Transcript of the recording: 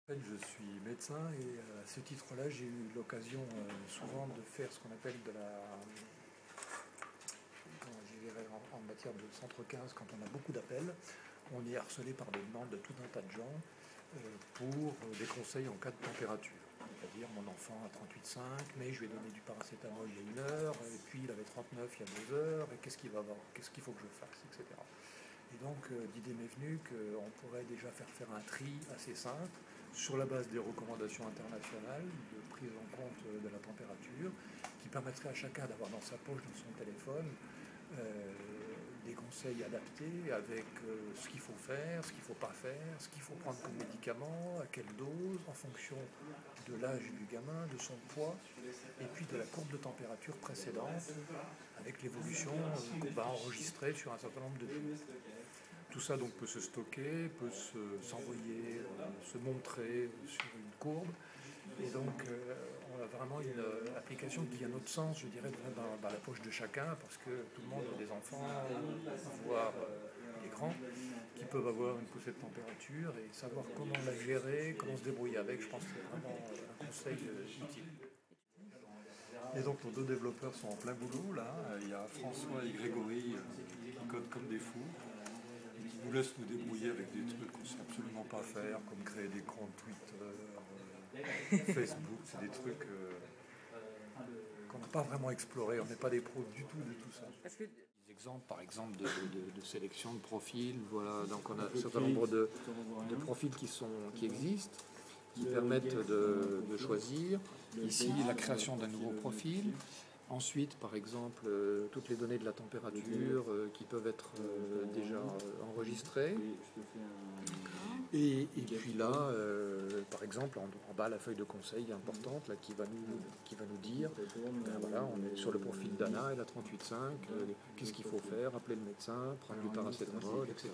En fait, je suis médecin et à ce titre-là, j'ai eu l'occasion souvent de faire ce qu'on appelle de la, je dirais, en matière de centre 15, quand on a beaucoup d'appels, on est harcelé par des demandes de tout un tas de gens pour des conseils en cas de température. C'est-à-dire, mon enfant a 38,5, mais je lui ai donné du paracétamol il y a 1 heure, et puis il avait 39 il y a 2 heures, et qu'est-ce qu'il va avoir, qu'est-ce qu'il faut que je fasse, etc. Et donc l'idée m'est venue qu'on pourrait déjà faire un tri assez simple sur la base des recommandations internationales de prise en compte de la température, qui permettrait à chacun d'avoir dans sa poche, dans son téléphone, des conseils adaptés avec ce qu'il faut faire, ce qu'il ne faut pas faire, ce qu'il faut prendre comme médicament, à quelle dose, en fonction de l'âge du gamin, de son poids, et puis de la courbe de température précédente, avec l'évolution qu'on va enregistrer sur un certain nombre de jours. Tout ça donc peut se stocker, peut s'envoyer, se montrer sur une courbe. Et donc on a vraiment une application qui, à notre sens, je dirais, dans la poche de chacun, parce que tout le monde a des enfants, voire des grands, qui peuvent avoir une poussée de température et savoir comment la gérer, comment se débrouiller avec. Je pense que c'est vraiment un conseil utile. Et donc nos deux développeurs sont en plein boulot là. Il y a François et Grégory qui codent comme des fous et qui nous laissent nous débrouiller avec des trucs qu'on ne sait absolument pas faire, comme créer des comptes Twitter, Facebook. C'est des trucs qu'on n'a pas vraiment explorés. On n'est pas des pros du tout ça. Des exemples, par exemple, de sélection de profils. Voilà, donc on a un certain nombre de profils qui existent, qui permettent de choisir. Ici, la création d'un nouveau profil. Ensuite, par exemple, toutes les données de la température qui peuvent être déjà enregistrées. Et puis là, par exemple, en bas, la feuille de conseil importante là, qui va nous dire, ben voilà, on est sur le profil d'Anna, elle a 38,5, qu'est-ce qu'il faut faire, appeler le médecin, prendre du paracétamol, etc.